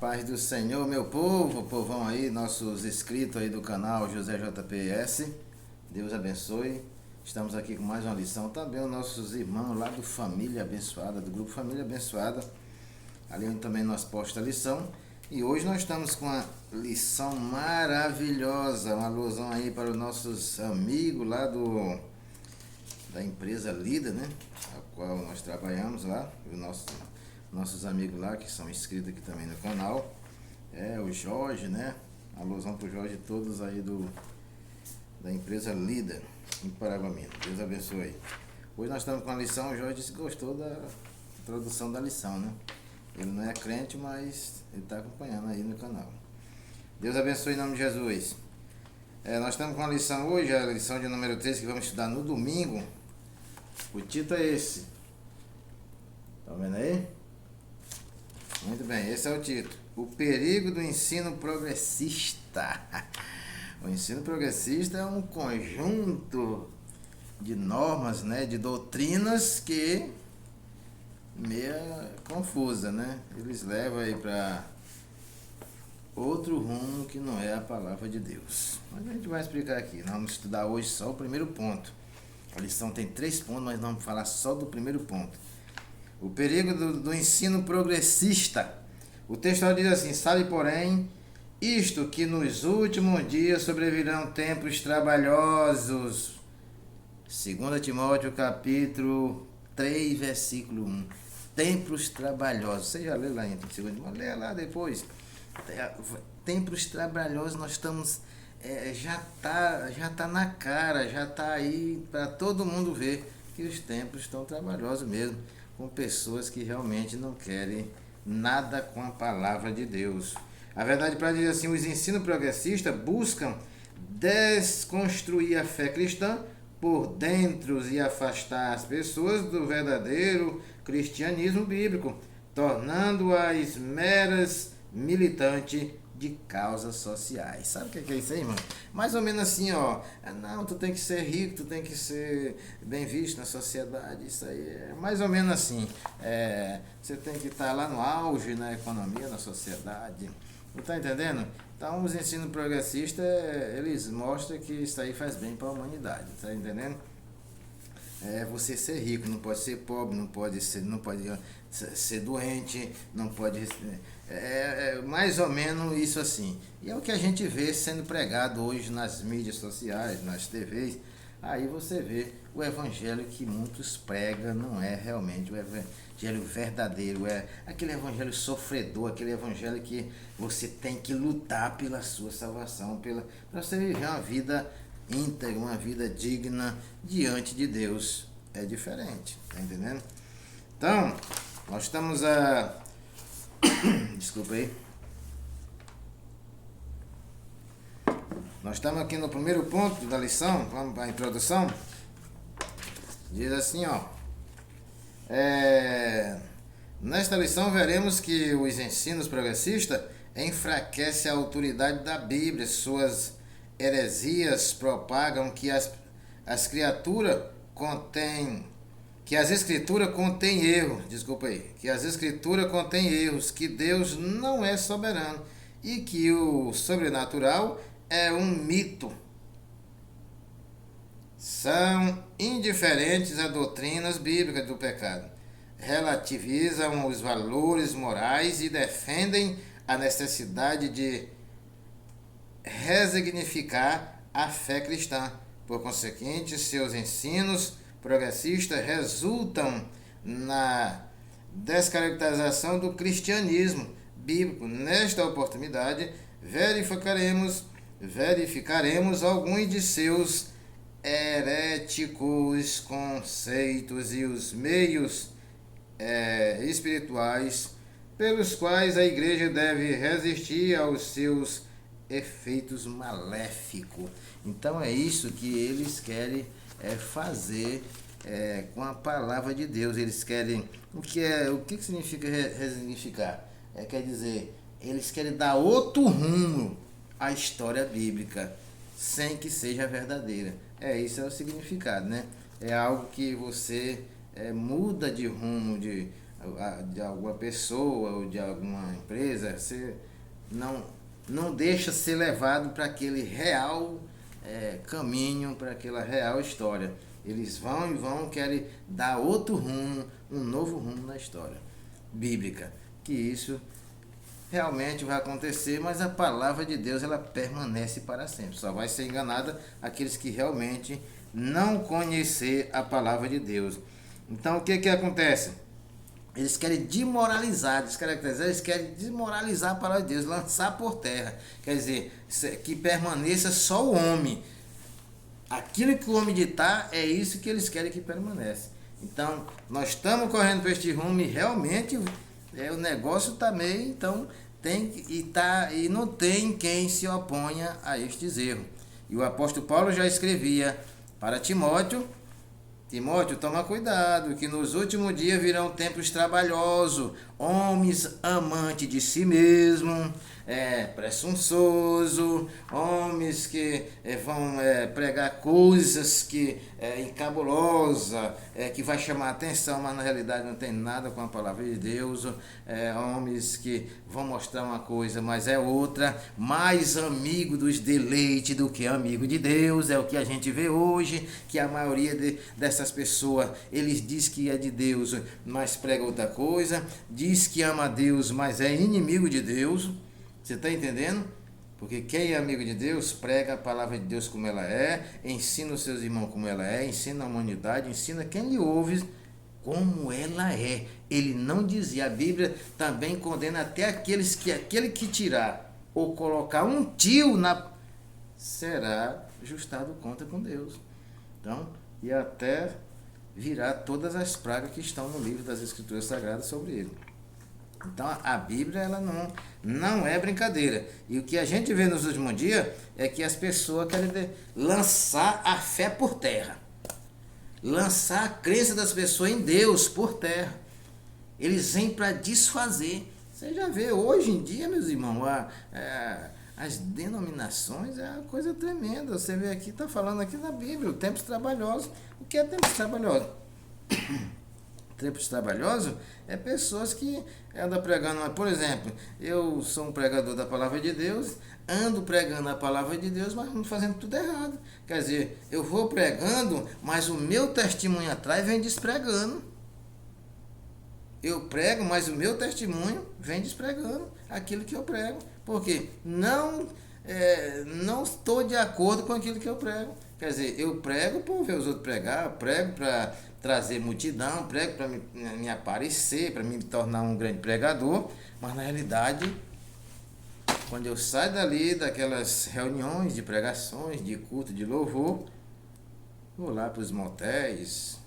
Paz do Senhor, meu povo, povão aí, nossos inscritos aí do canal José JPS, Deus abençoe. Estamos aqui com mais uma lição. Também os nossos irmãos lá do Família Abençoada, do grupo Família Abençoada, ali onde também nós postamos a lição. E hoje nós estamos com uma lição maravilhosa, uma alusão aí para os nossos amigos lá da empresa Líder, né? A qual nós trabalhamos lá, os nossos amigos lá que são inscritos aqui também no canal. O Jorge, né? Alusão para o Jorge, todos aí da empresa Líder em Paraguamina. Deus abençoe. Hoje nós estamos com a lição. O Jorge disse que gostou da introdução da lição, né? Ele não é crente, mas ele está acompanhando aí no canal. Deus abençoe em nome de Jesus. Nós estamos com a lição hoje, a lição de número 13, que vamos estudar no domingo. O título é esse. Tá vendo aí? Muito bem, esse é o título. O perigo do ensino progressista. O ensino progressista é um conjunto de normas, né, de doutrinas que meia confusa, né? Eles levam aí para outro rumo que não é a palavra de Deus. Mas a gente vai explicar aqui. Nós vamos estudar hoje só o primeiro ponto. A lição tem 3 pontos, mas nós vamos falar só do primeiro ponto. O perigo do ensino progressista. O texto diz assim: sabe, porém, isto que nos últimos dias sobrevirão tempos trabalhosos. 2 Timóteo capítulo 3, versículo 1. Tempos trabalhosos. Você já leu lá em 2 Timóteo? Lê lá depois. Tempos trabalhosos, nós estamos... já tá na cara, já tá aí para todo mundo ver que os tempos estão trabalhosos mesmo, com pessoas que realmente não querem nada com a palavra de Deus. A verdade, para dizer assim, os ensinos progressistas buscam desconstruir a fé cristã por dentro e afastar as pessoas do verdadeiro cristianismo bíblico, tornando-as meras militantes de causas sociais. Sabe o que é isso aí, irmão? Mais ou menos assim, ó. Não, tu tem que ser rico, tu tem que ser bem visto na sociedade. Isso aí é mais ou menos assim. Você tem que estar lá no auge na economia, na sociedade. Não tá entendendo? Então, os ensinos progressistas, eles mostram que isso aí faz bem para a humanidade. Tá entendendo? Você ser rico, não pode ser pobre, não pode ser doente, não pode... mais ou menos isso assim. E é o que a gente vê sendo pregado hoje nas mídias sociais, nas TVs. Aí você vê o evangelho que muitos pregam, não é realmente o evangelho verdadeiro, é aquele evangelho sofredor, aquele evangelho que você tem que lutar pela sua salvação, para você viver uma vida íntegra, uma vida digna diante de Deus. É diferente, tá entendendo? Então, nós estamos desculpa aí. Nós estamos aqui no primeiro ponto da lição, vamos para a introdução. Diz assim, ó. Nesta lição veremos que os ensinos progressistas enfraquecem a autoridade da Bíblia. Suas heresias propagam que as criaturas que as escrituras contêm erros, que as escrituras contêm erros, que Deus não é soberano e que o sobrenatural é um mito. São indiferentes a doutrinas bíblicas do pecado, relativizam os valores morais e defendem a necessidade de resignificar a fé cristã. Por conseguinte, seus ensinos progressistas resultam na descaracterização do cristianismo bíblico. Nesta oportunidade, verificaremos alguns de seus heréticos conceitos e os meios espirituais pelos quais a igreja deve resistir aos seus efeitos maléficos. Então é isso que eles querem fazer com a palavra de Deus. Eles querem... O que significa resignificar? Quer dizer, eles querem dar outro rumo à história bíblica, sem que seja verdadeira. Isso é o significado, né? É algo que você muda de rumo, de alguma pessoa ou de alguma empresa, você não deixa ser levado para aquele real caminho, para aquela real história. Eles vão e vão, querem dar outro rumo, um novo rumo na história bíblica. Que isso realmente vai acontecer, mas a palavra de Deus ela permanece para sempre. Só vai ser enganada aqueles que realmente não conhecer a palavra de Deus. Então o que acontece? Eles querem desmoralizar, eles querem desmoralizar a palavra de Deus, lançar por terra. Quer dizer, que permaneça só o homem. Aquilo que o homem ditar, é isso que eles querem que permaneça. Então, nós estamos correndo para este rumo e realmente o negócio está meio, então e não tem quem se oponha a estes erros. E o apóstolo Paulo já escrevia para Timóteo, toma cuidado, que nos últimos dias virão tempos trabalhosos, homens amantes de si mesmo, presunçoso, homens que vão pregar coisas que encabulosa, que vai chamar a atenção, mas na realidade não tem nada com a palavra de Deus, homens que vão mostrar uma coisa, mas é outra, mais amigo dos deleites do que amigo de Deus, é o que a gente vê hoje, que a maioria dessas pessoas, eles diz que é de Deus, mas prega outra coisa, diz que ama a Deus, mas é inimigo de Deus. Você está entendendo? Porque quem é amigo de Deus prega a palavra de Deus como ela é, ensina os seus irmãos como ela é, ensina a humanidade, ensina quem lhe ouve como ela é. Ele não dizia, a Bíblia também condena até aquele que tirar ou colocar um tio será ajustado conta com Deus. Então, e até virar todas as pragas que estão no livro das Escrituras Sagradas sobre ele. Então a Bíblia ela não é brincadeira. E o que a gente vê nos últimos dias é que as pessoas querem lançar a fé por terra. Lançar a crença das pessoas em Deus por terra. Eles vêm para desfazer. Você já vê hoje em dia, meus irmãos, as denominações é uma coisa tremenda. Você vê aqui, está falando aqui na Bíblia, tempos trabalhosos. O que é tempos trabalhosos? Tempos trabalhosos é pessoas que andam pregando, por exemplo, eu sou um pregador da palavra de Deus, ando pregando a palavra de Deus, mas fazendo tudo errado. Quer dizer, eu vou pregando, mas o meu testemunho atrás vem despregando. Eu prego, mas o meu testemunho vem despregando aquilo que eu prego. Porque não estou de acordo com aquilo que eu prego. Quer dizer, eu prego para ver os outros pregar, prego para trazer multidão, prego para me aparecer, para me tornar um grande pregador, mas na realidade, quando eu saio dali, daquelas reuniões de pregações, de culto, de louvor, vou lá para os motéis,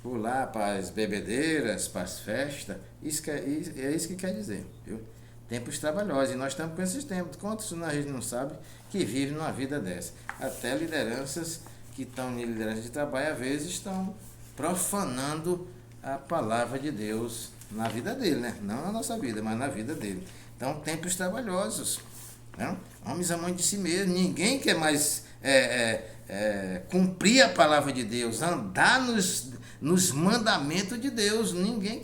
vou lá para as bebedeiras, para as festas, é isso que quer dizer, viu? Tempos trabalhosos, e nós estamos com esses tempos. Quantos a gente não sabe que vive numa vida dessa? Até lideranças que estão em liderança de trabalho, às vezes estão profanando a palavra de Deus na vida dele, né? Não na nossa vida, mas na vida dele. Então, tempos trabalhosos, né? Homens amantes de si mesmo, ninguém quer mais cumprir a palavra de Deus, andar nos mandamentos de Deus. Ninguém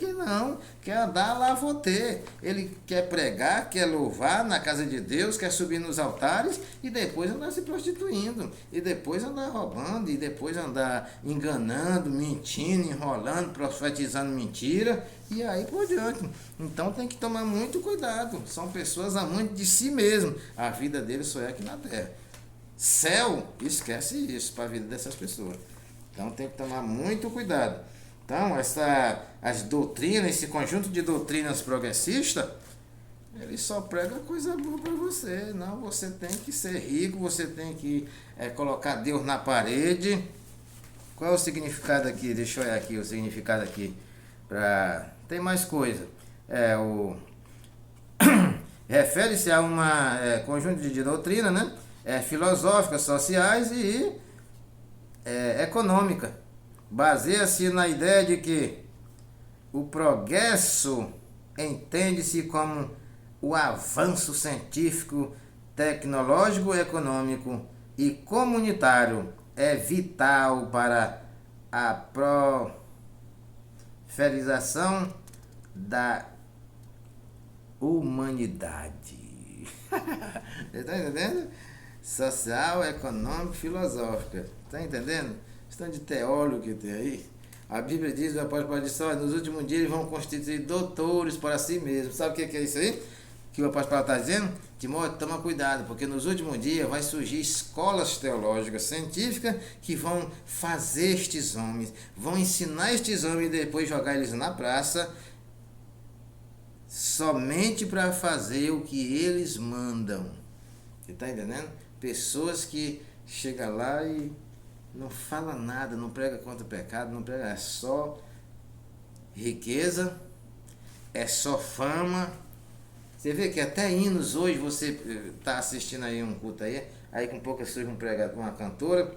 quer andar lá, vou ter. Ele quer pregar, quer louvar na casa de Deus, quer subir nos altares e depois andar se prostituindo, e depois andar roubando, e depois andar enganando, mentindo, enrolando, profetizando mentira, e aí por diante. Então tem que tomar muito cuidado. São pessoas amantes de si mesmo. A vida deles só é aqui na terra. Céu, esquece isso para a vida dessas pessoas. Então tem que tomar muito cuidado. Então as doutrinas, esse conjunto de doutrinas progressistas, ele só prega coisa boa para você. Não, você tem que ser rico, você tem que colocar Deus na parede. Qual é o significado aqui? Deixa eu olhar aqui o significado aqui. Tem mais coisa. Refere-se a uma conjunto de doutrina, né? Filosóficas, sociais e econômica. Baseia-se na ideia de que o progresso entende-se como o avanço científico, tecnológico, econômico e comunitário é vital para a ferização da humanidade. Você está entendendo? Social, econômica, filosófica. Está entendendo? Estão de teólogo que tem aí. A Bíblia diz, o apóstolo Paulo diz, nos últimos dias eles vão constituir doutores para si mesmos. Sabe o que é isso aí? Que o apóstolo Paulo está dizendo? Timóteo, toma cuidado, porque nos últimos dias vai surgir escolas teológicas, científicas, que vão fazer estes homens, vão ensinar estes homens e depois jogar eles na praça, somente para fazer o que eles mandam. Você está entendendo? Pessoas que chegam lá e não fala nada, não prega contra o pecado, não prega, é só riqueza, é só fama. Você vê que até hinos hoje, você está assistindo aí um culto aí com pouco surge um pregador, uma cantora,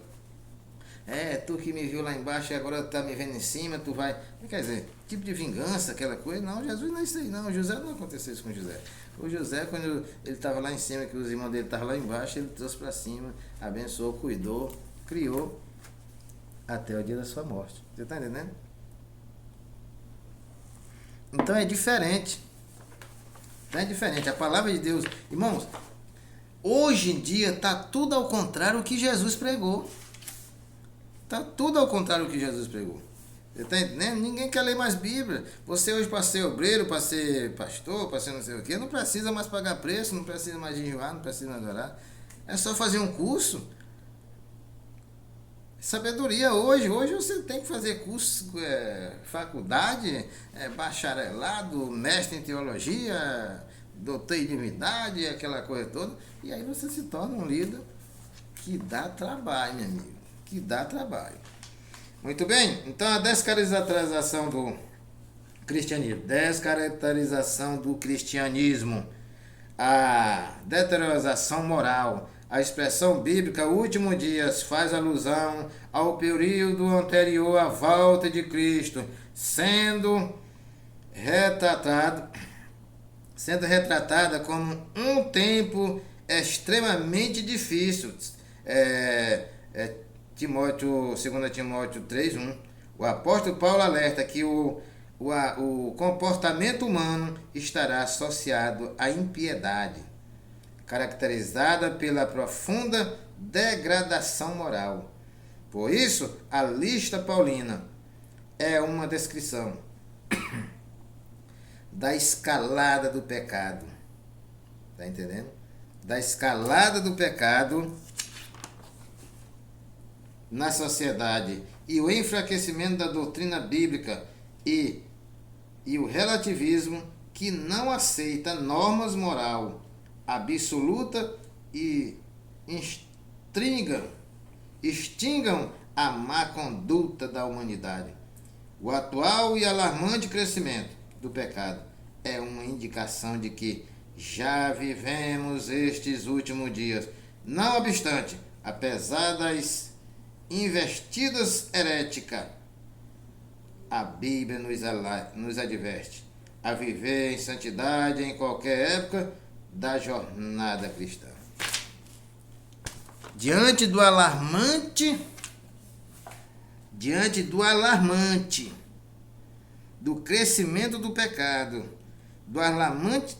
tu que me viu lá embaixo e agora tá me vendo em cima, tu vai, quer dizer, tipo de vingança, aquela coisa. Não, Jesus não é isso aí não, José não aconteceu isso com José. O José, quando ele estava lá em cima, que os irmãos dele estavam lá embaixo, ele trouxe para cima, abençoou, cuidou, criou, até o dia da sua morte. Você está entendendo? Então é diferente. É diferente. A palavra de Deus, irmãos, hoje em dia está tudo ao contrário do que Jesus pregou. Está tudo ao contrário do que Jesus pregou. Você está entendendo? Ninguém quer ler mais Bíblia. Você hoje, para ser obreiro, para ser pastor, para ser não sei o quê, não precisa mais pagar preço, não precisa mais jejuar, não precisa mais orar. É só fazer um curso. Sabedoria hoje você tem que fazer curso, faculdade, bacharelado, mestre em teologia, doutor em divindade, aquela coisa toda, e aí você se torna um líder que dá trabalho, meu amigo, que dá trabalho. Muito bem, então a descaracterização do cristianismo, a deterioração moral. A expressão bíblica último dias faz alusão ao período anterior à volta de Cristo, sendo retratada como um tempo extremamente difícil. 2 Timóteo 3:1. O apóstolo Paulo alerta que o comportamento humano estará associado à impiedade, caracterizada pela profunda degradação moral. Por isso, a lista paulina é uma descrição da escalada do pecado. Está entendendo? Da escalada do pecado na sociedade e o enfraquecimento da doutrina bíblica e o relativismo que não aceita normas moral absoluta e extingam a má conduta da humanidade. O atual e alarmante crescimento do pecado é uma indicação de que já vivemos estes últimos dias. Não obstante, apesar das investidas heréticas, a Bíblia nos adverte a viver em santidade em qualquer época da jornada cristã. Diante do alarmante do crescimento do pecado, do alarmante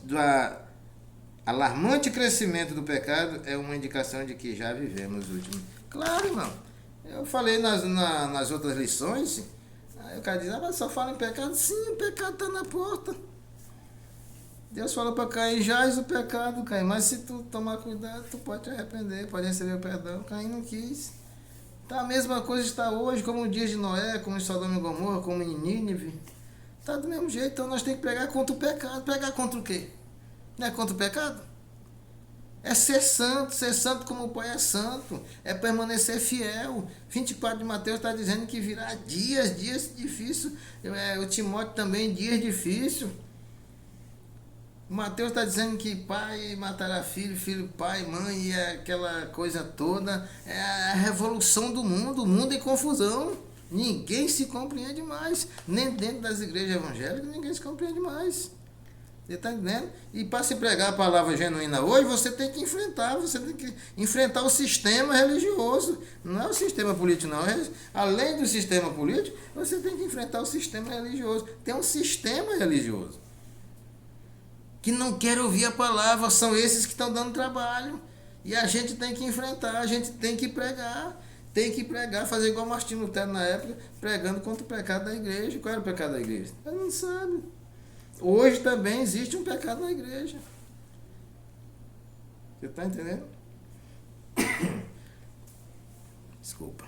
crescimento do pecado, é uma indicação de que já vivemos o último. Claro, irmão. Eu falei nas outras lições, aí o cara diz, mas só fala em pecado. Sim, o pecado está na porta. Deus falou para Caim, jaz o pecado, Caim, mas se tu tomar cuidado, tu pode te arrepender, pode receber o perdão. Caim não quis. Tá, a mesma coisa está hoje, como o dia de Noé, como em Sodoma e Gomorra, como em Nínive. Tá do mesmo jeito, então nós temos que pregar contra o pecado. Pregar contra o quê? Não é contra o pecado? É ser santo como o Pai é santo, é permanecer fiel. 24 de Mateus está dizendo que virá dias difíceis. O Timóteo também, dias difíceis. Mateus está dizendo que pai matará filho, filho pai, mãe, e aquela coisa toda. É a revolução do mundo, o mundo em confusão. Ninguém se compreende mais. Nem dentro das igrejas evangélicas ninguém se compreende mais. Você está entendendo? E para se pregar a palavra genuína hoje, você tem que enfrentar o sistema religioso. Não é o sistema político, não. Além do sistema político, você tem que enfrentar o sistema religioso. Tem um sistema religioso que não quer ouvir a palavra, são esses que estão dando trabalho. E a gente tem que enfrentar, a gente tem que pregar. Tem que pregar, fazer igual Martinho Lutero na época, pregando contra o pecado da igreja. Qual era o pecado da igreja? Ele não sabe. Hoje também existe um pecado na igreja. Você está entendendo? Desculpa.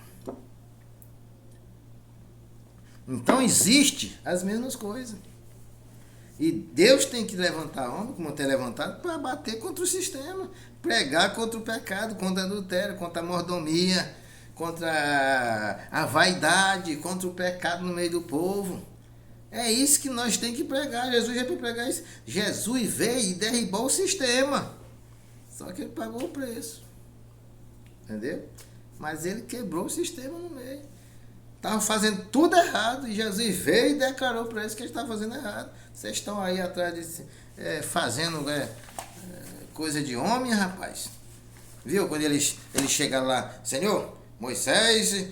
Então existe as mesmas coisas. E Deus tem que levantar homem, como tem levantado, para bater contra o sistema. Pregar contra o pecado, contra o adultério, contra a mordomia, contra a vaidade, contra o pecado no meio do povo. É isso que nós temos que pregar. Jesus veio para pregar isso. Jesus veio e derribou o sistema. Só que ele pagou o preço. Entendeu? Mas ele quebrou o sistema no meio. Estava fazendo tudo errado. E Jesus veio e declarou para eles que eles estavam fazendo errado. Vocês estão aí atrás de fazendo coisa de homem, rapaz. Viu? Quando eles chegaram lá, Senhor, Moisés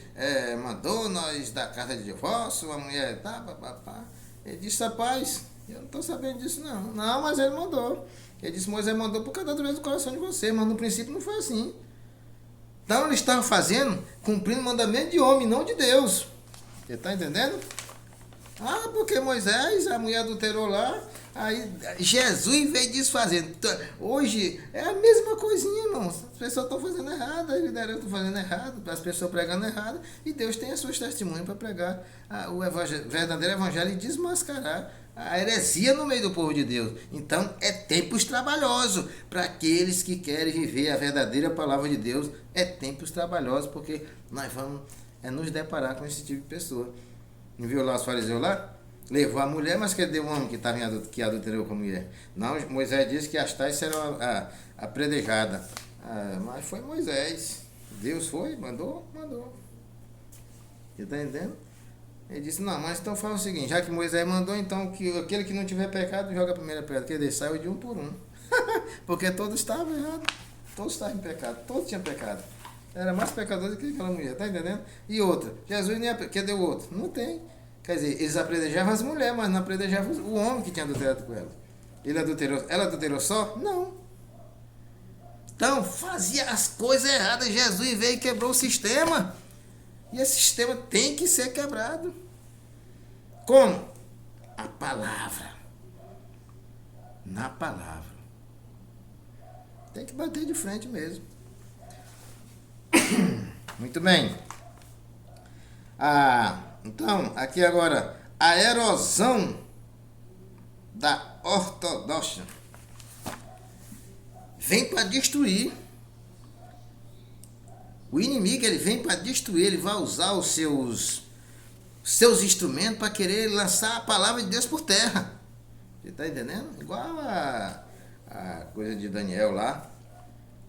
mandou nós dar carta de divórcio, a mulher papapá. Ele disse, rapaz, eu não estou sabendo disso não. Não, mas ele mandou. Ele disse, Moisés mandou por causa da dureza do coração de você, mas no princípio não foi assim. Então eles estavam cumprindo o mandamento de homem, não de Deus. Você está entendendo? Ah, porque Moisés, a mulher adulterou lá, aí Jesus veio desfazendo. Hoje é a mesma coisinha, irmãos. As pessoas estão fazendo errado, as lideranças estão fazendo errado, as pessoas pregando errado, e Deus tem as suas testemunhas para pregar o verdadeiro evangelho e desmascarar a heresia no meio do povo de Deus. Então é tempos trabalhosos para aqueles que querem viver a verdadeira palavra de Deus. É tempos trabalhosos, porque nós vamos nos deparar com esse tipo de pessoa. Não viu lá os fariseus lá? Levou a mulher, mas cadê o homem que adulterou com a mulher? Não, Moisés disse que as tais serão a predejada. Mas foi Moisés. Deus foi, mandou. Você está entendendo? Ele disse, não, mas então fala o seguinte, já que Moisés mandou, então que aquele que não tiver pecado, joga a primeira pedra. Quer dizer, saiu de um por um. Porque todos estavam errados. Todos estavam em pecado. Todos tinham pecado. Era mais pecador do que aquela mulher, tá entendendo? E outra, Jesus nem cadê o outro? Não tem. Quer dizer, eles apredejavam as mulheres, mas não apredejavam o homem que tinha adulterado com ela. Ela adulterou só? Não. Então, fazia as coisas erradas. Jesus veio e quebrou o sistema. E esse sistema tem que ser quebrado. Como? A palavra. Na palavra. Tem que bater de frente mesmo. Muito bem. Então, aqui agora, a erosão da ortodoxia vem para destruir. O inimigo, ele vem para destruir, ele vai usar os seus instrumentos para querer lançar a palavra de Deus por terra. Você está entendendo? Igual a coisa de Daniel lá.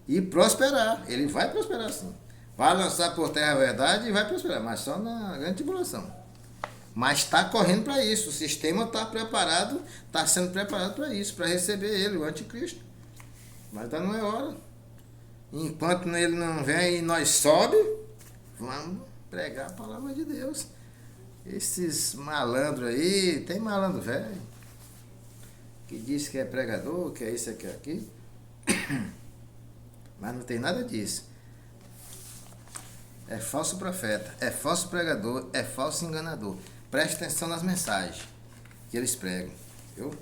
E prosperar. Ele vai prosperar sim. Vai lançar por terra a verdade e vai prosperar, mas só na grande tribulação. Mas está correndo para isso. O sistema está preparado, está sendo preparado para isso, para receber ele, o anticristo. Mas ainda não é hora. Enquanto ele não vem e nós sobe, vamos pregar a palavra de Deus. Esses malandros aí, tem malandro velho, que diz que é pregador, que é isso, que é aquilo. Mas não tem nada disso. É falso profeta, é falso pregador, é falso enganador. Preste atenção nas mensagens que eles pregam, viu?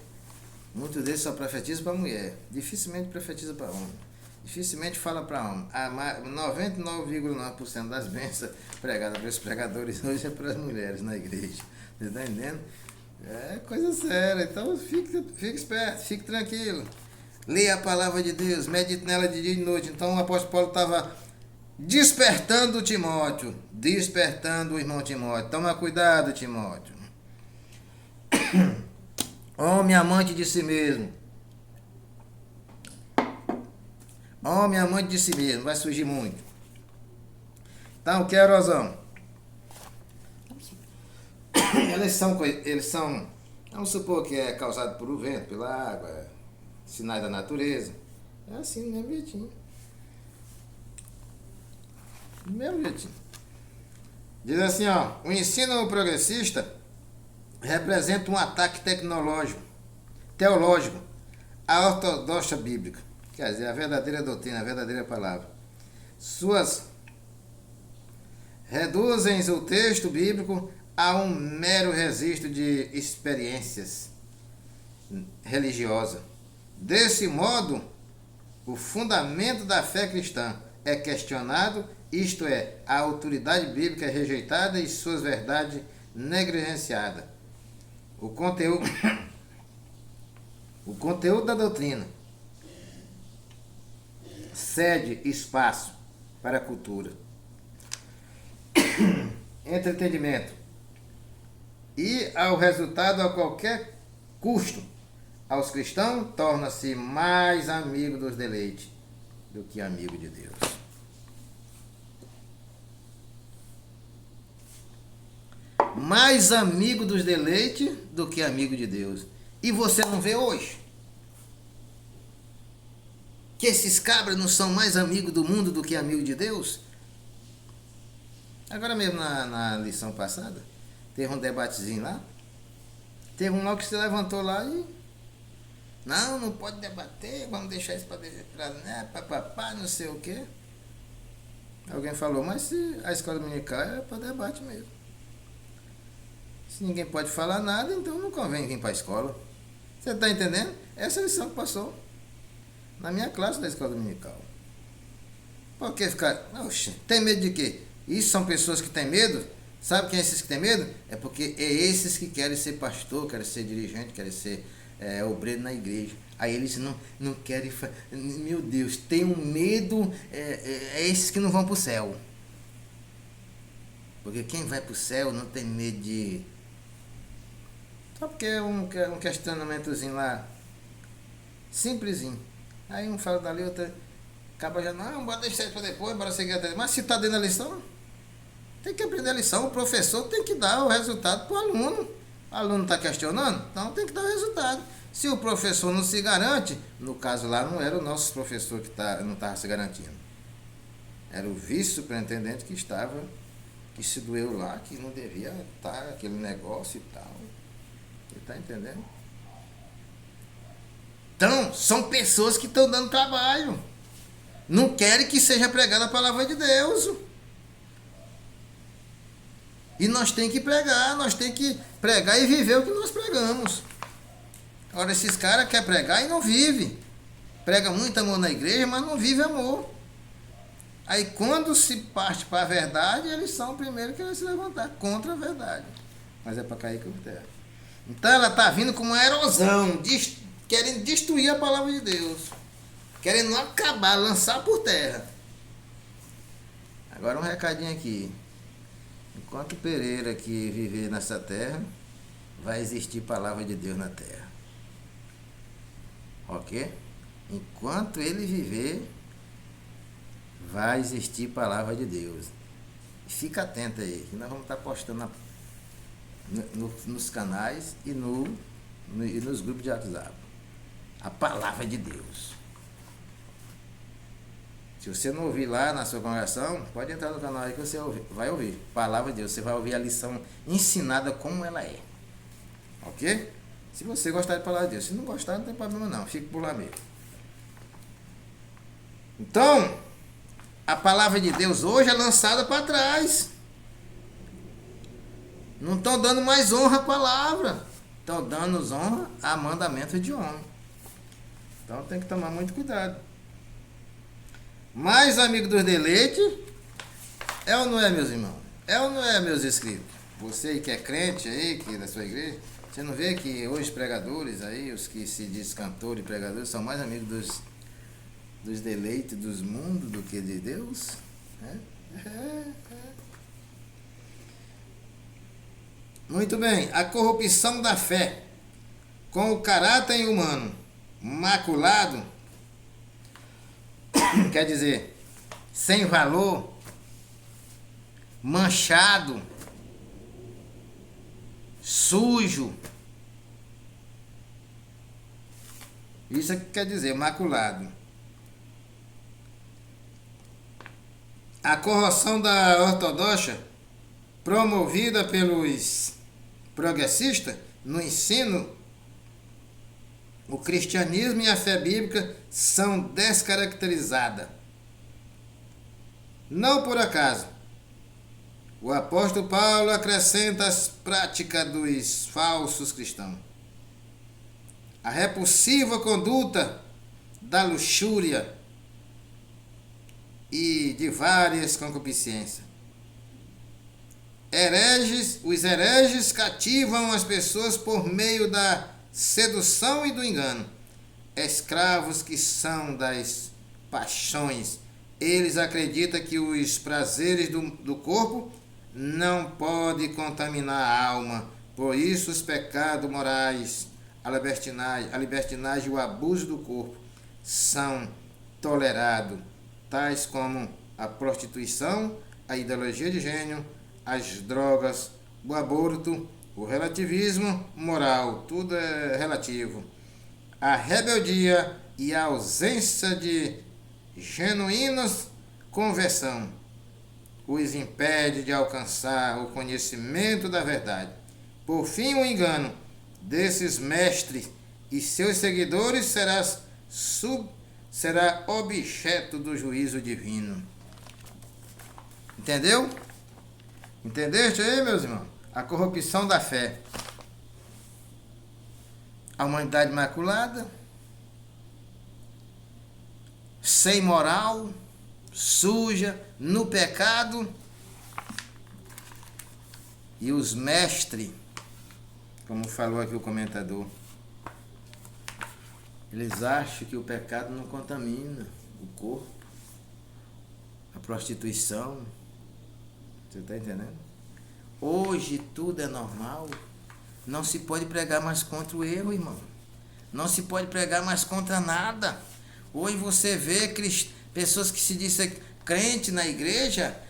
Muitos deles só profetizam para mulher, dificilmente profetizam para homem, dificilmente fala para homem. 99,9% das bênçãos pregadas pelos pregadores hoje é para as mulheres na igreja. Você está entendendo? É coisa séria. Então fique esperto, fique tranquilo. Leia a palavra de Deus, medite nela de dia e de noite. Então o apóstolo Paulo estava despertando o Timóteo, despertando o irmão Timóteo. Toma cuidado, Timóteo. Homem amante de si mesmo. Homem amante de si mesmo, vai surgir muito. Então, o que é erosão? Eles são Vamos supor que é causado por o vento, pela água, sinais da natureza. É assim, do mesmo jeitinho. Do mesmo jeitinho. Diz assim, ó, o ensino progressista representa um ataque teológico, à ortodoxia bíblica. Quer dizer, a verdadeira doutrina, a verdadeira palavra. Suas reduzem o texto bíblico a um mero registro de experiências religiosas. Desse modo, o fundamento da fé cristã é questionado, isto é, a autoridade bíblica é rejeitada e suas verdades negligenciadas. O conteúdo da doutrina cede espaço para a cultura, entretenimento e ao resultado a qualquer custo aos cristãos torna-se mais amigo dos deleites do que amigo de Deus. Mais amigo dos deleites do que amigo de Deus. E você não vê hoje que esses cabras não são mais amigos do mundo do que amigos de Deus? Agora mesmo na lição passada, teve um debatezinho lá. Teve um lá que se levantou lá e... Não pode debater, vamos deixar isso para né, papapá, não sei o quê. Alguém falou, mas se a escola dominical é para debate mesmo. Se ninguém pode falar nada, então não convém vir para a escola. Você está entendendo? Essa é a lição que passou na minha classe da escola dominical. Por que ficar... Oxe, tem medo de quê? Isso são pessoas que têm medo? Sabe quem é esses que têm medo? É porque é esses que querem ser pastor, querem ser dirigente, querem ser obreiro na igreja. Aí eles não querem... Meu Deus, tem um medo... É esses que não vão para o céu. Porque quem vai para o céu não tem medo de... Só porque é um questionamentozinho lá, simplesinho. Aí um fala dali, outro acaba já, não, bora deixar isso para depois, bora seguir até. Mas se está dentro da lição, tem que aprender a lição. O professor tem que dar o resultado para o aluno. O aluno está questionando, então tem que dar o resultado. Se o professor não se garante, no caso lá não era o nosso professor que não estava se garantindo. Era o vice-superintendente que se doeu lá, que não devia estar aquele negócio e tal. Você está entendendo? Então, são pessoas que estão dando trabalho. Não querem que seja pregada a palavra de Deus. E nós temos que pregar e viver o que nós pregamos. Agora, esses caras querem pregar e não vivem. Prega muito amor na igreja, mas não vive amor. Aí, quando se parte para a verdade, eles são o primeiro que vai se levantar contra a verdade. Mas é para cair por terra. Então, ela está vindo com uma erosão, querendo destruir a palavra de Deus. Querendo acabar, lançar por terra. Agora um recadinho aqui. Enquanto Pereira aqui viver nessa terra, vai existir palavra de Deus na terra. Ok? Enquanto ele viver, vai existir palavra de Deus. Fica atento aí, que nós vamos estar postando nos canais e nos grupos de WhatsApp. A palavra de Deus. Se você não ouvir lá na sua congregação, pode entrar no canal aí que você vai ouvir. Palavra de Deus, você vai ouvir a lição ensinada como ela é. Ok? Se você gostar de palavra de Deus. Se não gostar, não tem problema não. Fique por lá mesmo. Então, a palavra de Deus hoje é lançada para trás. Não estão dando mais honra à palavra. Estão dando honra a mandamento de homem. Então tem que tomar muito cuidado. Mais amigo dos deleites, é ou não é, meus irmãos? É ou não é, meus inscritos? Você que é crente aí, que é da sua igreja, você não vê que hoje os pregadores aí, os que se diz cantores e pregadores, são mais amigos dos deleites dos mundos do que de Deus? Muito bem, a corrupção da fé, com o caráter humano maculado, quer dizer, sem valor, manchado, sujo, Isso é que quer dizer, maculado. A corrosão da ortodoxa, promovida pelos progressistas no ensino, o cristianismo e a fé bíblica são descaracterizadas. Não por acaso, o apóstolo Paulo acrescenta as práticas dos falsos cristãos. A repulsiva conduta da luxúria e de várias concupiscências. Os hereges cativam as pessoas por meio da sedução e do engano. Escravos que são das paixões, eles acreditam que os prazeres do corpo não podem contaminar a alma. Por isso os pecados morais, a libertinagem e o abuso do corpo são tolerados, tais como a prostituição, a ideologia de gênero, as drogas, o aborto, o relativismo moral, tudo é relativo, a rebeldia e a ausência de genuínas conversão os impede de alcançar o conhecimento da verdade. Por fim, o engano desses mestres e seus seguidores será objeto do juízo divino. Entendeu? Entendeste aí, meus irmãos? A corrupção da fé. A humanidade maculada, sem moral, suja, no pecado. E os mestres, como falou aqui o comentador, eles acham que o pecado não contamina o corpo, a prostituição. Você está entendendo? Hoje tudo é normal. Não se pode pregar mais contra o erro, irmão. Não se pode pregar mais contra nada. Hoje você vê pessoas que se dizem crente na igreja,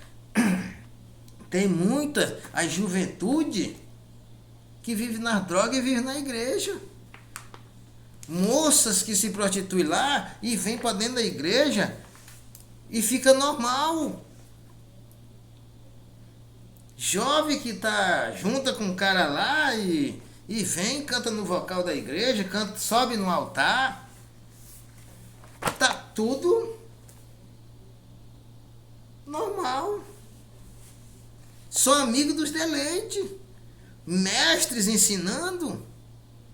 tem muita a juventude que vive nas drogas e vive na igreja. Moças que se prostituem lá e vêm para dentro da igreja e fica normal. Jovem que tá junta com um cara lá e vem, canta no vocal da igreja, sobe no altar. Tá tudo normal. Sou amigo dos deleites. Mestres ensinando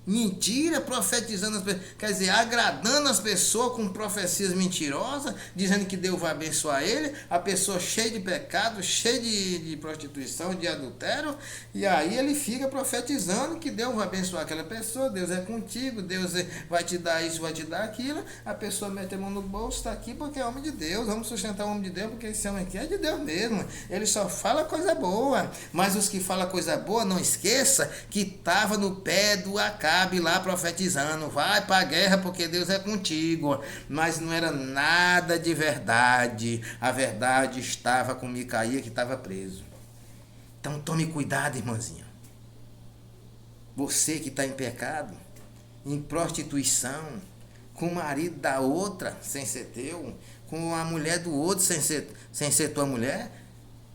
mentira, profetizando as pessoas, quer dizer, agradando as pessoas com profecias mentirosas, dizendo que Deus vai abençoar ele, a pessoa cheia de pecado, cheia de prostituição, de adultério, e aí ele fica profetizando que Deus vai abençoar aquela pessoa, Deus é contigo, Deus vai te dar isso, vai te dar aquilo, a pessoa mete a mão no bolso, está aqui porque é homem de Deus, vamos sustentar o homem de Deus, porque esse homem aqui é de Deus mesmo, ele só fala coisa boa, mas os que falam coisa boa, não esqueça que estava no pé do Acabe lá profetizando, vai para a guerra porque Deus é contigo, mas não era nada de verdade, a verdade estava com Micaías que estava preso. Então tome cuidado, irmãzinha, você que está em pecado, em prostituição, com o marido da outra sem ser teu, com a mulher do outro sem ser tua mulher,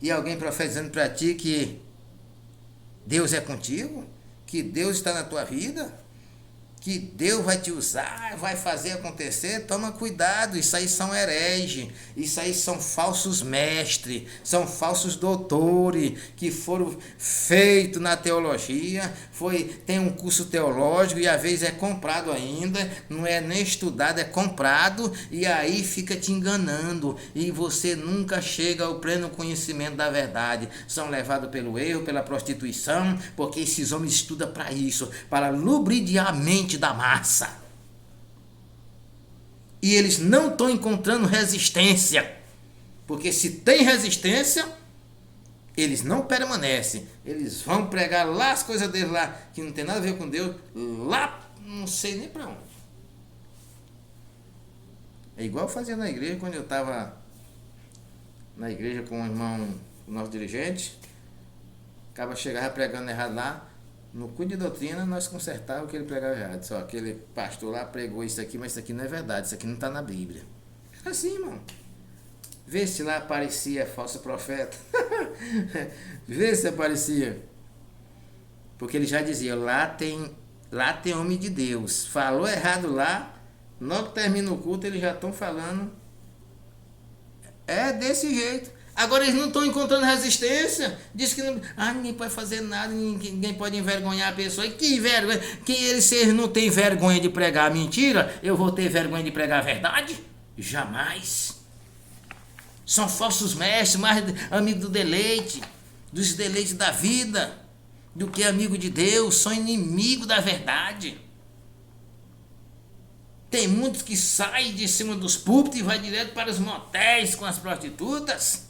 e alguém profetizando para ti que Deus é contigo, que Deus está na tua vida, que Deus vai te usar, vai fazer acontecer, toma cuidado, isso aí são hereges, isso aí são falsos mestres, são falsos doutores, que foram feitos na teologia, tem um curso teológico e às vezes é comprado ainda, não é nem estudado, é comprado, e aí fica te enganando, e você nunca chega ao pleno conhecimento da verdade, são levados pelo erro, pela prostituição, porque esses homens estudam para isso, para lubrificar a mente da massa. E eles não estão encontrando resistência, porque se tem resistência, eles não permanecem, eles vão pregar lá as coisas deles lá, que não tem nada a ver com Deus, lá não sei nem para onde. É igual eu fazia na igreja, quando eu estava na igreja com o irmão, o nosso dirigente, acaba chegava pregando errado lá, No culto de doutrina, nós consertávamos o que ele pregava errado. Só aquele pastor lá pregou isso aqui, mas isso aqui não é verdade, isso aqui não está na Bíblia. Era assim, irmão. Vê se lá aparecia falso profeta. Vê se aparecia. Porque ele já dizia, lá tem homem de Deus. Falou errado lá, logo termina o culto, eles já estão falando. É desse jeito. Agora eles não estão encontrando resistência. Diz que não, ninguém pode fazer nada, ninguém pode envergonhar a pessoa. E que vergonha. Se eles não têm vergonha de pregar a mentira, eu vou ter vergonha de pregar a verdade? Jamais. São falsos mestres, mais amigos do deleite, dos deleites da vida, do que amigo de Deus, são inimigos da verdade. Tem muitos que saem de cima dos púlpitos e vai direto para os motéis com as prostitutas.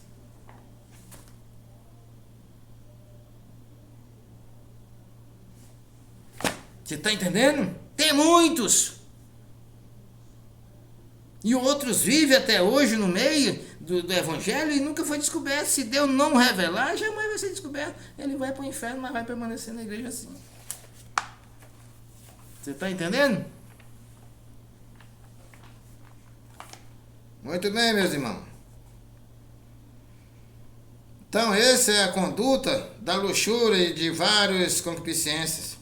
Você está entendendo? Tem muitos. E outros vivem até hoje no meio do evangelho e nunca foi descoberto. Se Deus não revelar, jamais vai ser descoberto. Ele vai para o inferno, mas vai permanecer na igreja assim. Você está entendendo? Muito bem, meus irmãos. Então, essa é a conduta da luxúria e de várias concupiscências.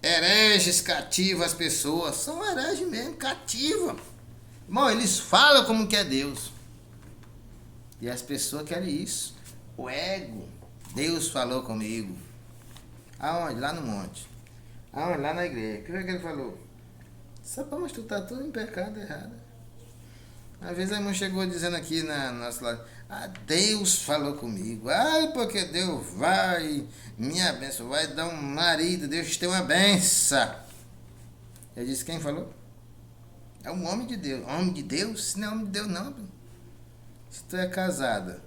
Hereges cativam as pessoas. São hereges mesmo, cativam. Irmão, eles falam como que é Deus. E as pessoas querem isso. O ego. Deus falou comigo. Aonde? Lá no monte. Aonde? Lá na igreja. O que foi que ele falou? Sabe, mas tu tá tudo em pecado errado. Às vezes a irmã chegou dizendo aqui na nossa live, Deus falou comigo. Porque Deus vai me abençoar, vai dar um marido, Deus tem uma benção. Eu disse, quem falou? É um homem de Deus. Homem de Deus? Não é homem de Deus, não. Se tu é casada,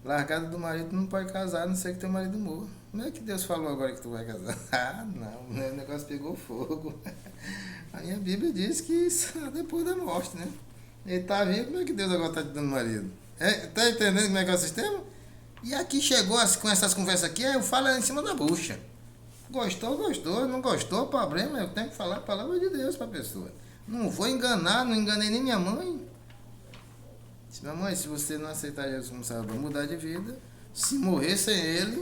largada do marido, tu não pode casar, a não ser que teu marido morra. Não é que Deus falou agora que tu vai casar. Não, o negócio pegou fogo. A minha Bíblia diz que isso é depois da morte, né? Ele tá vivo, como é que Deus agora está te dando marido? Tá entendendo como é que é o sistema? E aqui chegou com essas conversas aqui, eu falo em cima da bucha. Gostou, gostou. Não gostou, problema. Eu tenho que falar a palavra de Deus para a pessoa. Não vou enganar, não enganei nem minha mãe. Disse, minha mãe, se você não aceitar Jesus como Salvador, mudar de vida, se morrer sem Ele,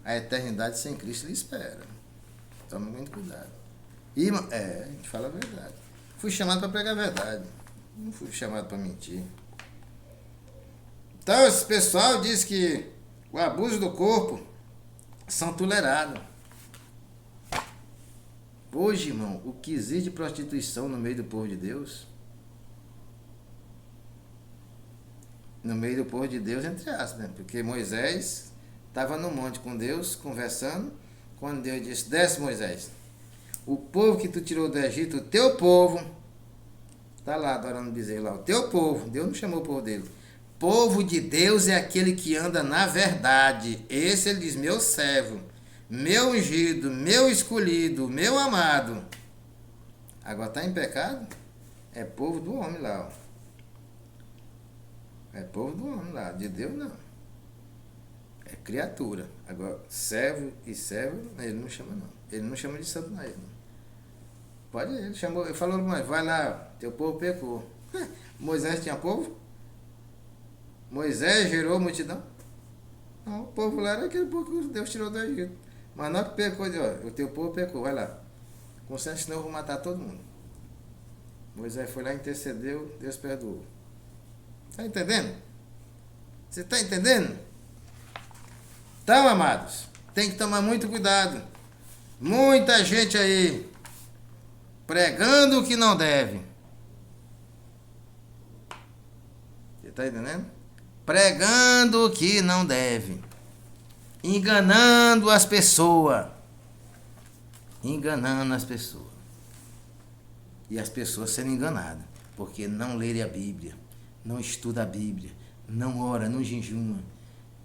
a eternidade sem Cristo lhe espera. Tome muito cuidado. Irmão, a gente fala a verdade. Fui chamado para pregar a verdade. Não fui chamado para mentir. Então, esse pessoal diz que o abuso do corpo são tolerados. Hoje, irmão, o que existe de prostituição no meio do povo de Deus, no meio do povo de Deus, entre aspas, né? Porque Moisés estava no monte com Deus, conversando, quando Deus disse, desce Moisés, o povo que tu tirou do Egito, o teu povo, está lá adorando bezerro lá, o teu povo, Deus não chamou o povo dele, povo de Deus é aquele que anda na verdade, esse ele diz, meu servo, meu ungido, meu escolhido, meu amado. Agora está em pecado? É povo do homem lá, ó. É povo do homem lá, de Deus não. É criatura. Agora, servo e servo, ele não chama não. Ele não chama de santo não, ele não. Pode, ele chamou, ele falou, mas vai lá, teu povo pecou. Moisés tinha povo? Moisés gerou multidão? Não, o povo lá era aquele povo que Deus tirou do Egito. Mas não que pecou, o teu povo pecou, vai lá. Consciente, senão eu vou matar todo mundo. Moisés foi lá, intercedeu, Deus perdoou. Está entendendo? Você está entendendo? Então, amados, tem que tomar muito cuidado. Muita gente aí pregando o que não deve. Você está entendendo? Pregando o que não deve. Enganando as pessoas. Enganando as pessoas. E as pessoas sendo enganadas. Porque não lerem a Bíblia. Não estuda a Bíblia. Não ora, não jejuma.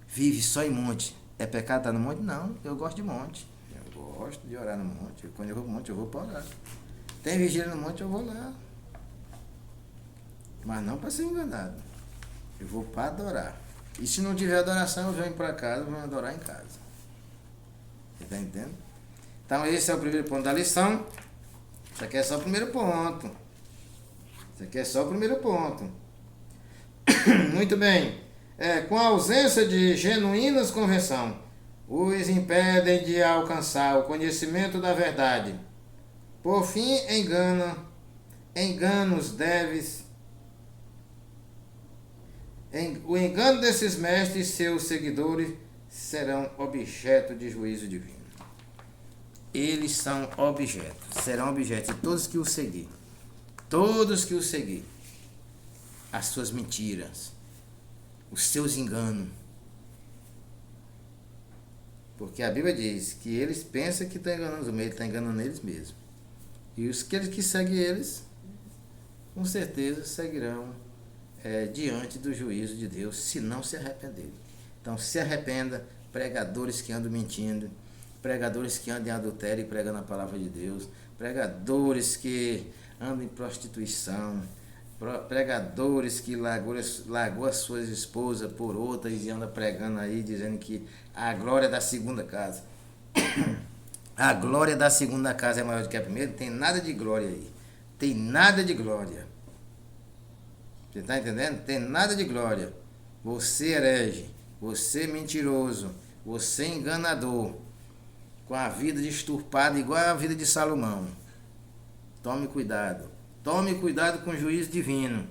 Vive só em monte. É pecado estar no monte? Não, eu gosto de monte. Eu gosto de orar no monte. Quando eu vou pro monte, eu vou para orar. Tem vigília no monte, eu vou lá. Mas não para ser enganado. Eu vou para adorar. E se não tiver adoração, eu venho para casa, vou adorar em casa. Você está entendendo? Então esse é o primeiro ponto da lição. Isso aqui é só o primeiro ponto. Isso aqui é só o primeiro ponto. Muito bem. Com a ausência de genuínas conversão, os impedem de alcançar o conhecimento da verdade. Por fim, enganos deves. O engano desses mestres e seus seguidores serão objeto de juízo divino. Eles são objeto, serão objeto de todos que o seguir. Todos que o seguir. As suas mentiras, os seus enganos. Porque a Bíblia diz que eles pensam que estão enganando os homens, ele está enganando eles mesmos. E os que seguem eles, com certeza seguirão diante do juízo de Deus, se não se arrependerem. Então se arrependa, pregadores que andam mentindo, pregadores que andam em adultério e pregando a palavra de Deus, pregadores que andam em prostituição, pregadores que largou as suas esposas por outras e anda pregando aí, dizendo que a glória da segunda casa, a glória da segunda casa é maior do que a primeira. Não tem nada de glória aí, tem nada de glória. Você está entendendo? Tem nada de glória. Você herege, você mentiroso, você enganador, com a vida desturpada igual a vida de Salomão. Tome cuidado. Tome cuidado com o juízo divino.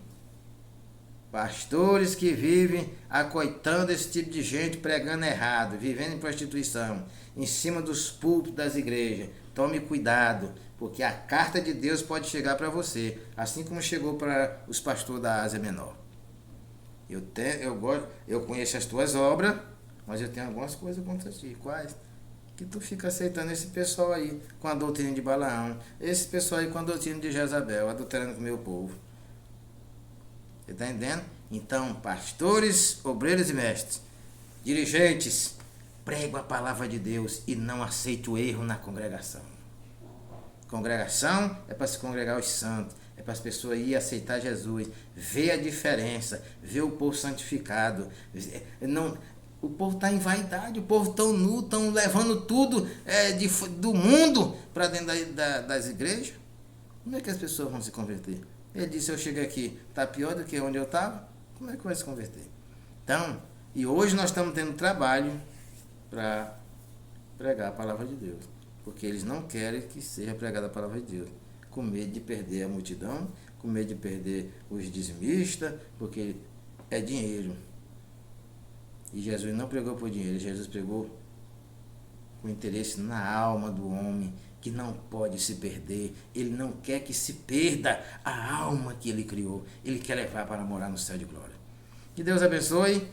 Pastores que vivem acoitando esse tipo de gente, pregando errado, vivendo em prostituição, em cima dos púlpitos das igrejas. Tome cuidado, porque a carta de Deus pode chegar para você, assim como chegou para os pastores da Ásia Menor. Eu conheço as tuas obras, mas eu tenho algumas coisas contra ti. Quais? Que tu fica aceitando esse pessoal aí com a doutrina de Balaão, esse pessoal aí com a doutrina de Jezabel, adulterando com o meu povo. Você está entendendo? Então, pastores, obreiros e mestres, dirigentes, prego a palavra de Deus e não aceite o erro na congregação. Congregação é para se congregar os santos, é para as pessoas ir aceitar Jesus, ver a diferença, ver o povo santificado. O povo está em vaidade, o povo tão nu, estão levando tudo do mundo para dentro das igrejas. Como é que as pessoas vão se converter? Ele disse, eu cheguei aqui, está pior do que onde eu estava, como é que vai se converter? Então, e hoje nós estamos tendo trabalho para pregar a palavra de Deus, porque eles não querem que seja pregada a palavra de Deus, com medo de perder a multidão, com medo de perder os dizimistas, porque é dinheiro. E Jesus não pregou por dinheiro, Jesus pregou com interesse na alma do homem, que não pode se perder. Ele não quer que se perda a alma que ele criou. Ele quer levar para morar no céu de glória. Que Deus abençoe.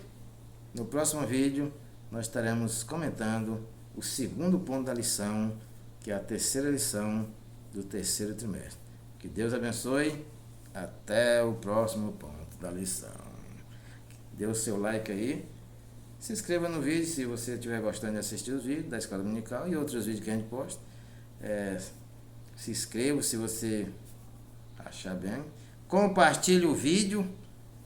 No próximo vídeo, nós estaremos comentando o segundo ponto da lição, que é a terceira lição do terceiro trimestre. Que Deus abençoe. Até o próximo ponto da lição. Dê o seu like aí. Se inscreva no vídeo se você estiver gostando de assistir os vídeos da Escola Dominical e outros vídeos que a gente posta. Se inscreva se você achar bem. Compartilhe o vídeo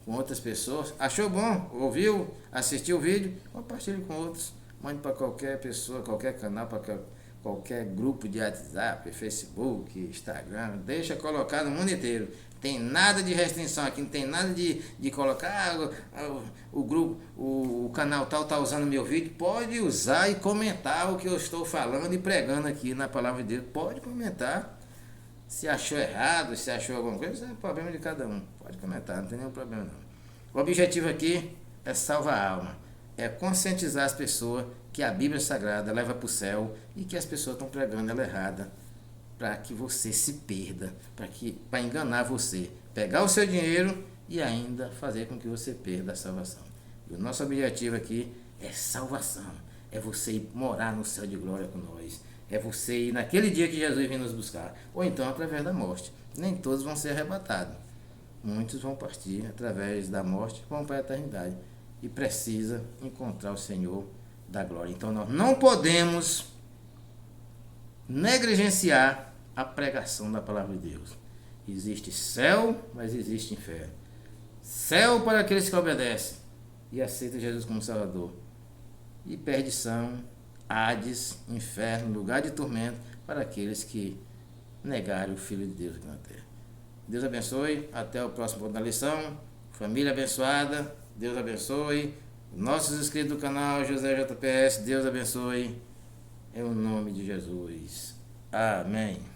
com outras pessoas. Achou bom? Ouviu? Assistiu o vídeo? Compartilhe com outros. Mande para qualquer pessoa, qualquer canal, para qualquer grupo de WhatsApp, Facebook, Instagram. Deixa colocar no mundo inteiro. Tem nada de restrição aqui, não tem nada de colocar o grupo, o canal tal está usando meu vídeo. Pode usar e comentar o que eu estou falando e pregando aqui na palavra de Deus. Pode comentar. Se achou errado, se achou alguma coisa, isso é problema de cada um. Pode comentar, não tem nenhum problema não. O objetivo aqui é salvar a alma. É conscientizar as pessoas que a Bíblia Sagrada leva para o céu e que as pessoas estão pregando ela errada, para que você se perda, para enganar você, pegar o seu dinheiro e ainda fazer com que você perda a salvação. E o nosso objetivo aqui é salvação, é você ir morar no céu de glória com nós, é você ir naquele dia que Jesus vem nos buscar, ou então através da morte. Nem todos vão ser arrebatados, muitos vão partir através da morte, vão para a eternidade e precisa encontrar o Senhor da glória. Então nós não podemos negligenciar a pregação da palavra de Deus. Existe céu, mas existe inferno. Céu para aqueles que obedecem e aceitam Jesus como Salvador, e perdição Hades, inferno, lugar de tormento para aqueles que negarem o Filho de Deus aqui na terra. Deus abençoe, até o próximo ponto da lição. Família abençoada, Deus abençoe. Nossos inscritos do canal José JPS, Deus abençoe. Em nome de Jesus. Amém.